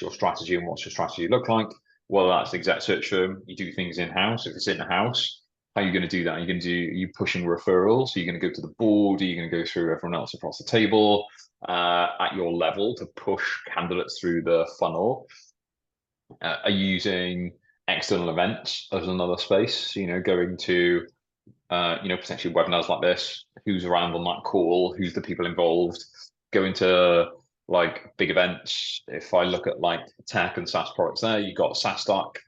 your strategy and what's your strategy look like. Whether that's the exec search firm, you do things in-house. If it's in-house, how are you going to do that? Are you pushing referrals? Are you going to go to the board? Are you going to go through everyone else across the table at your level to push candidates through the funnel? Are you using external events as another space? Going to potentially webinars like this. Who's around on that call? Who's the people involved? Going to like big events. If I look at like tech and SaaS products, there you've got SaaS Stock,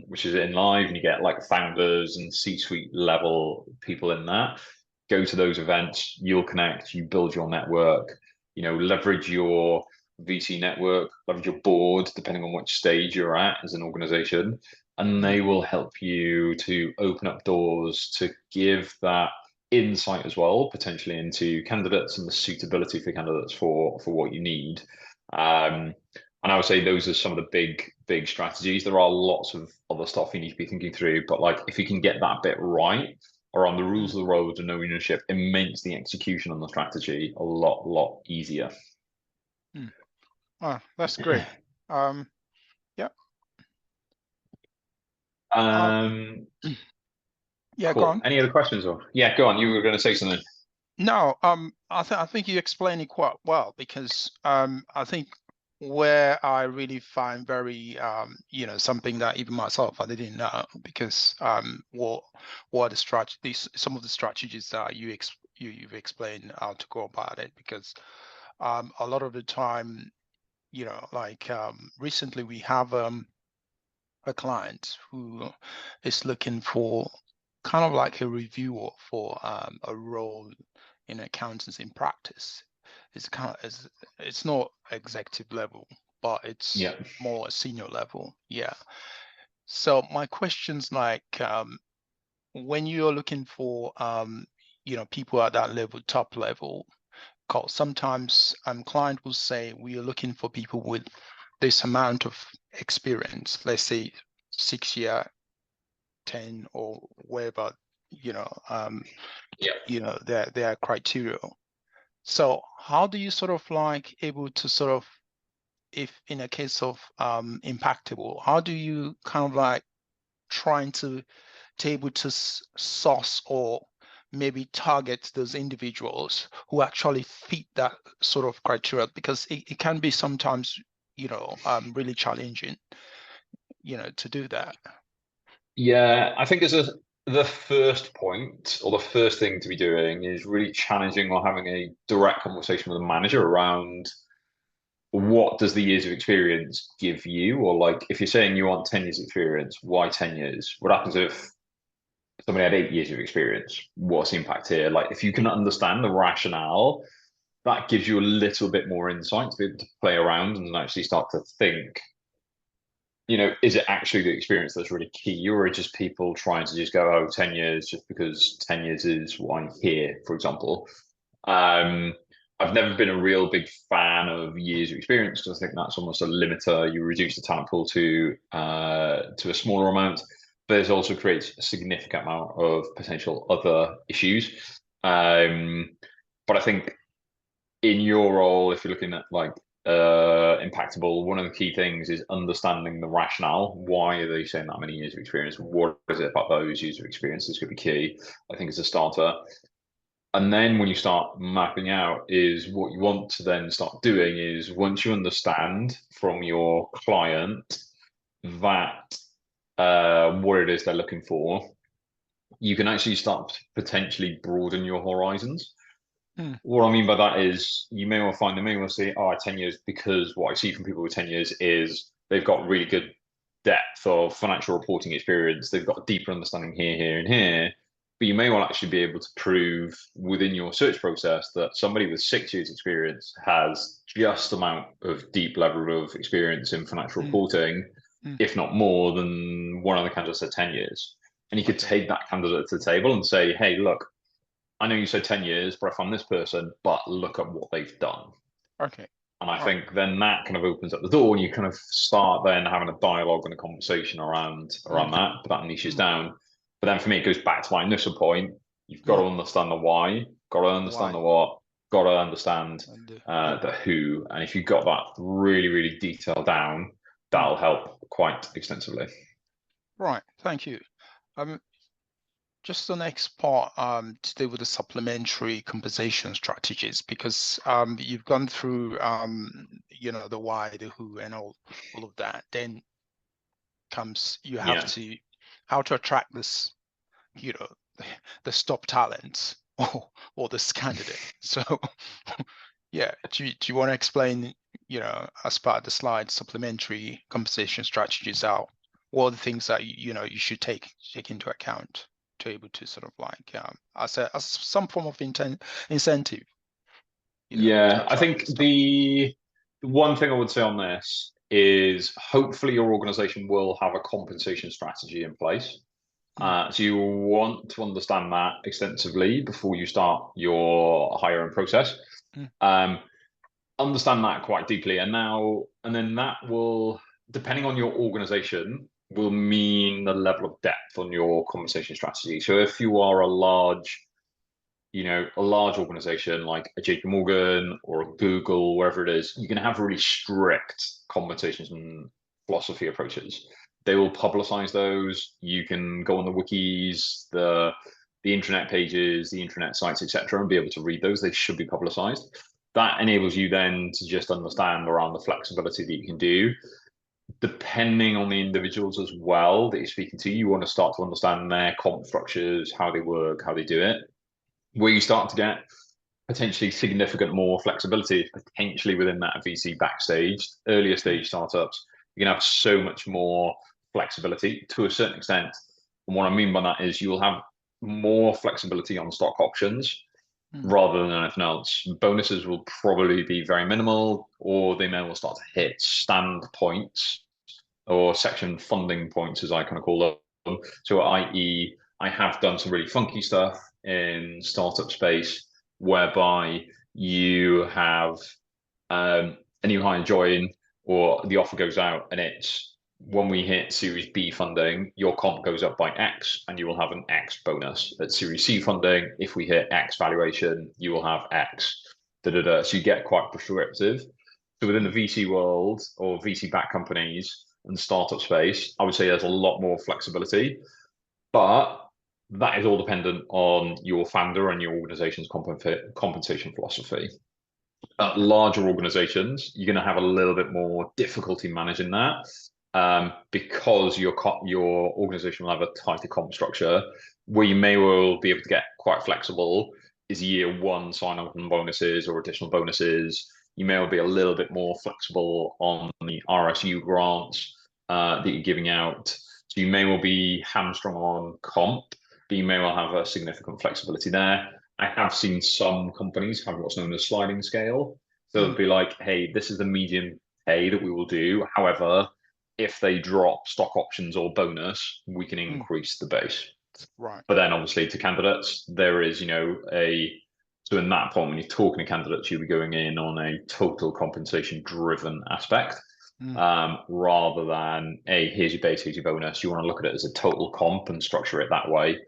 which is in live, and you get like founders and C-suite level people in that. Go to those events. You'll connect. You build your network. Leverage your VC network, leverage your board, depending on which stage you're at as an organization, and they will help you to open up doors to give that insight as well, potentially into candidates and the suitability for candidates for what you need. And I would say those are some of the big strategies. There are lots of other stuff you need to be thinking through, but like if you can get that bit right around the rules of the road and no ownership, it makes the execution on the strategy a lot easier. Oh, that's great. Yeah. Yeah, cool. go on. Any other questions? Or yeah, go on. You were going to say something. No, I think you explained it quite well, because I think where I really find very something that even myself I didn't know, because what are the strategies, some of the strategies that you've explained how to go about it, because a lot of the time, recently we have a client who is looking for kind of like a reviewer for a role in accountants in practice. It's not executive level, but it's more a senior level. Yeah. So my question's like, when you're looking for people at that level, top level, because sometimes client will say we are looking for people with this amount of experience, let's say 6 year, 10 or wherever, their criteria. So how do you sort of like able to sort of, if in a case of Impactable, how do you kind of like trying to able to source or maybe target those individuals who actually fit that sort of criteria? Because it can be sometimes, really challenging, to do that. Yeah, I think the first point, or the first thing to be doing, is really challenging or having a direct conversation with a manager around what does the years of experience give you? Or like if you're saying you want 10 years experience, why 10 years? What happens if somebody had 8 years of experience? What's the impact here? Like if you can understand the rationale, that gives you a little bit more insight to be able to play around and actually start to think, is it actually the experience that's really key, or are just people trying to just go, oh, 10 years just because 10 years is what I'm here, for example. I've never been a real big fan of years of experience, because I think that's almost a limiter. You reduce the talent pool to a smaller amount, but it also creates a significant amount of potential other issues. But I think in your role, if you're looking at like Impactable, one of the key things is understanding the rationale. Why are they saying that many years of experience? What is it about those years of experience that's going to be key? I think it's a starter. And then when you start mapping out, is what you want to then start doing is, once you understand from your client that what it is they're looking for, you can actually start to potentially broaden your horizons. What I mean by that is, you may well find, they may well say, 10 years, because what I see from people with 10 years is they've got really good depth of financial reporting experience. They've got a deeper understanding here, and here. But you may well actually be able to prove within your search process that somebody with 6 years experience has just the amount of deep level of experience in financial reporting, if not more, than one of the candidates at 10 years. And you could take that candidate to the table and say, hey, look, I know you said 10 years, but I found this person, but look at what they've done. Okay. And I think then that kind of opens up the door, and you kind of start then having a dialogue and a conversation around that, but that niches down. But then for me, it goes back to my initial point. You've got to understand the why, got to understand the what, got to understand And, the who, and if you've got that really, really detailed down, that'll help quite extensively. right, thank you. Um, just the next part to do with the supplementary compensation strategies, because you've gone through the why, the who, and all of that. Then comes you have Yeah. to how to attract this, you know, the top talent or this candidate. So yeah, do you want to explain, as part of the slide, supplementary compensation strategies out? What are the things that you should take into account to able to sort of like as some form of incentive, to Yeah, I attract think this top. the one thing I would say on this is hopefully your organization will have a compensation strategy in place. Mm, So you want to understand that extensively before you start your hiring process. mm, Um, Understand that quite deeply, and then that will, depending on your organization, will mean the level of depth on your compensation strategy. So if you are a large organization like a JP Morgan or a Google, wherever it is, you can have really strict compensation and philosophy approaches. They will publicize those. You can go on the wikis, the internet pages, the internet sites, etc., and be able to read those. They should be publicized. That enables you then to just understand around the flexibility that you can do. Depending on the individuals as well that you're speaking to, you want to start to understand their comp structures, how they work, how they do it, where you start to get potentially significant more flexibility, potentially within that VC backstage, earlier mm, stage startups, you can have so much more flexibility to a certain extent. And what I mean by that is you'll have more flexibility on stock options mm, rather than anything else. Bonuses will probably be very minimal, or they may well start to hit stand points or section funding points, as I kind of call them. So, i.e., I have done some really funky stuff in startup space whereby you have a new hire join or the offer goes out and it's when we hit Series B funding, your comp goes up by X and you will have an X bonus. At Series C funding, if we hit X valuation, you will have X. Da, da, da. So you get quite prescriptive. So within the mm, VC world or VC backed companies and startup space, I would say there's a lot more flexibility, but that is all dependent on your founder and your organization's compensation philosophy. At larger organizations, you're going to have a little bit more difficulty managing that because your organization will have a tighter comp structure where you may well be able to get quite flexible is year one sign-on bonuses or additional bonuses. You may well be a little bit more flexible on the RSU grants that you're giving out. So you may well be hamstrung on comp, but you may well have a significant flexibility there. I have seen some companies have what's known as sliding scale. So mm, it'd be like, hey, this is the median pay that we will do. However, if they drop stock options or bonus, we can mm. increase the base. Right. But then obviously to candidates, there is, so in that point, when you're talking to candidates, you'll be going in on a total compensation driven aspect Mm, rather than here's your base, here's your bonus. You want to look at it as a total comp and structure it that way.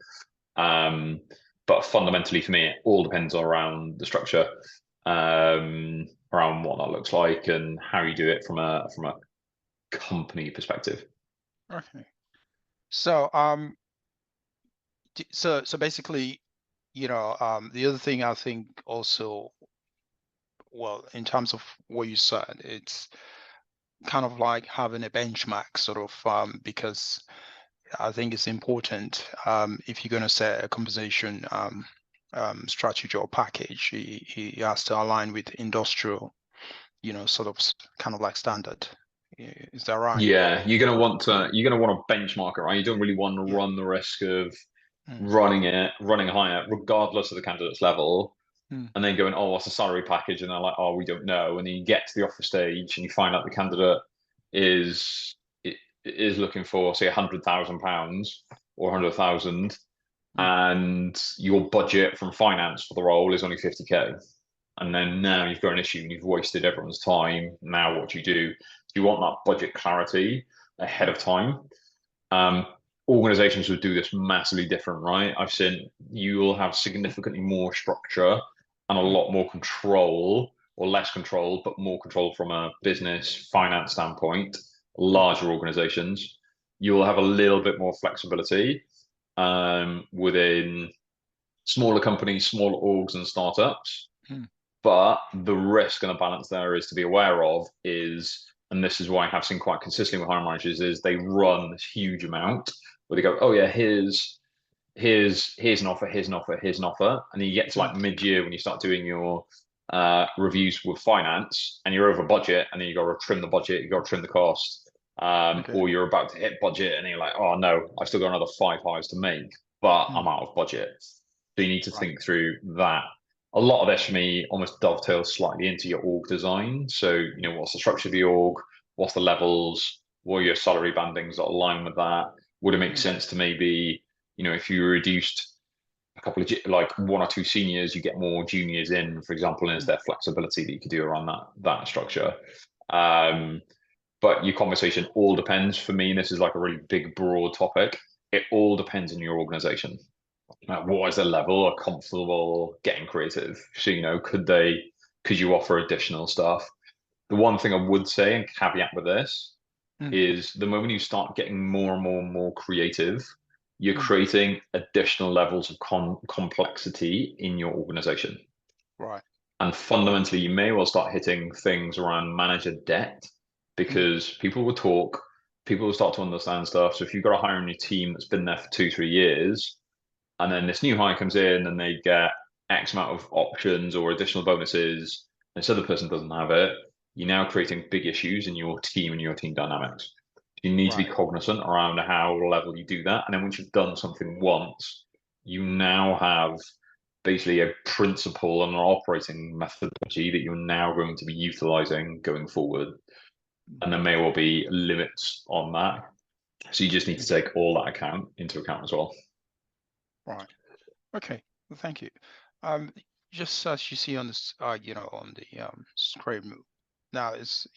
Um, but fundamentally, for me, it all depends around the structure, around what that looks like, and how you do it from a company perspective. okay. So so basically, the other thing I think also, well, in terms of what you said, it's kind of like having a benchmark sort of, because I think it's important, if you're going to set a compensation strategy or package, he has to align with industrial, sort of kind of like standard. Is that right? Yeah, you're gonna want to benchmark it, right? You don't really want to Yeah. run the risk of Mm, running higher, regardless of the candidate's level, mm, and then going, oh, what's the salary package? And they're like, oh, we don't know. And then you get to the offer stage and you find out the candidate is is looking for, say, £100,000 or 100,000, mm, and your budget from finance for the role is only 50K. And then now you've got an issue and you've wasted everyone's time. Now what do? You want that budget clarity ahead mm, of time. Um, Organizations would do this massively different, right? I've seen you will have significantly more structure and a Mm. lot more control, or less control, but more control from a business finance standpoint, larger organizations, you will have a little bit more flexibility within smaller companies, smaller orgs and startups. Mm. But the risk and the balance there is to be aware of is, and this is why I have seen quite consistently with hiring managers, is they run this huge amount where they go, oh yeah, here's an offer, here's an offer, here's an offer. And then you get to Mm. like mid-year when you start doing your reviews with finance and you're over budget and then you got to trim the budget, you got to trim the cost. Okay. Or you're about to hit budget and you're like, oh no, I've still got another 5 hires to make, but Mm. I'm out of budget. So you need to Right. think through that. A lot of this for me almost dovetails slightly into your org design. So, what's the structure of the org? What's the levels? What are your salary bandings that align with that? Would it make Mm. sense to maybe, if you reduced a couple of like one or two seniors, you get more juniors in, for example, and is Mm. there flexibility that you could do around that structure? Um, but your conversation all depends. For me, this is like a really big, broad topic. It all depends on your organization. What is the level of comfortable getting creative? So, could you offer additional stuff? The one thing I would say and caveat with this Mm. is the moment you start getting more and more and more creative, you're Mm. creating additional levels of complexity in your organization. Right. And fundamentally, you may well start hitting things around manager debt Mm. because people will start to understand stuff. So if you've got a hire in your team that's been there for 2, 3 years, and then this new hire comes in and they get X amount of options or additional bonuses, and this other person doesn't have it, you're now creating big issues in your team and your team dynamics. You need to be Right. cognizant around how level you do that. And then once you've done something once, you now have basically a principle and an operating methodology that you're now going to be utilizing going forward. Mm. And there may well be limits on that. So you just need to Okay. take all that into account as well. Right. Okay. Well, thank you. Just as you see on this, on the screen now is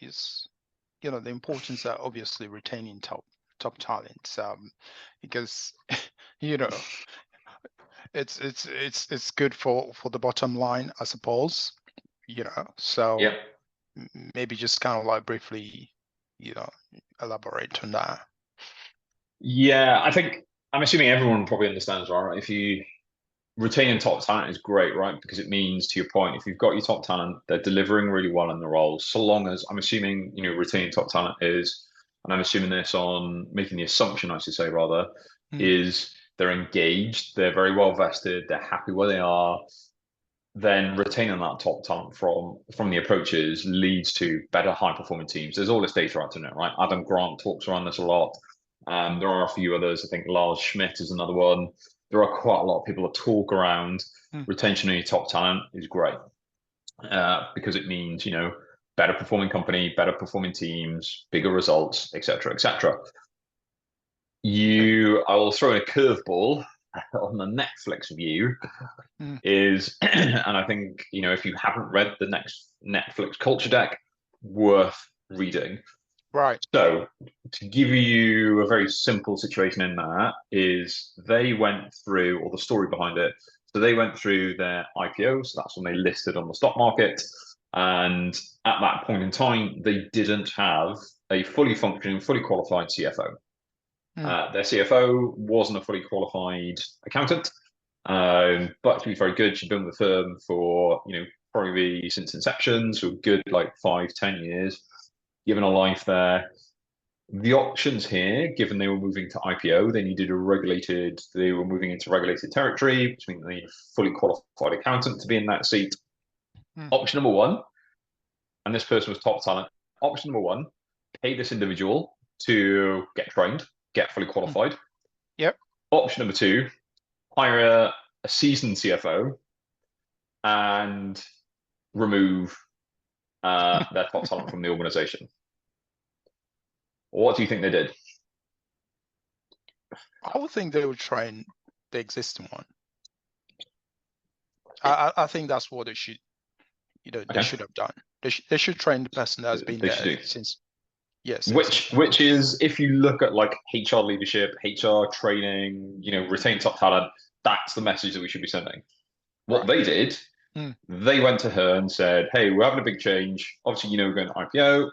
the importance of obviously retaining top talent, because you know it's good for the bottom line, I suppose. So Yep. maybe just kind of like briefly, you know, elaborate on that. Yeah, I'm assuming everyone probably understands, right? If you retaining top talent is great, right? Because it means, to your point, if you've got your top talent, they're delivering really well in the role. So long as I'm assuming, retaining top talent is, and I'm assuming this on making the assumption, I should say rather, Mm. is they're engaged, they're very well vested, they're happy where they are. Then retaining that top talent from the approaches leads to better high performing teams. There's all this data out in it, right? Adam Grant talks around this a lot. There are a few others. I think Lars Schmidt is another one. There are quite a lot of people that talk around Mm. retention of your top talent is great because it means, better performing company, better performing teams, bigger results, etc., etc. Okay. I will throw in a curveball on the Netflix view Mm. is, and I think, if you haven't read the next Netflix culture deck, worth reading. Right. So, to give you a very simple situation in that, is they went through, or the story behind it. So they went through their IPO, so that's when they listed on the stock market. And at that point in time, they didn't have a fully functioning, fully qualified CFO. Mm. Their CFO wasn't a fully qualified accountant, but she was very good. She'd been with the firm for, probably since inception, so good like 5, 10 years, given a life there. The options here, given they were moving to IPO, they were moving into regulated territory, which means they need a fully qualified accountant to be in that seat. Mm. Option number one, and this person was top talent. Option number one, pay this individual to get trained, get fully Mm. qualified. Yep. Option number two, hire a seasoned CFO and remove their top talent from the organization. What do you think they did? I would think they would train the existing one. I think that's what they should, they Okay, should have done. They should train the person that's been they should there do. since, yeah, since Which inception. which is, if you look at like HR leadership, HR training, retain top talent, that's the message that we should be sending. What Right. they did Mm. They went to her and said, "Hey, we're having a big change. Obviously, we're going to IPO.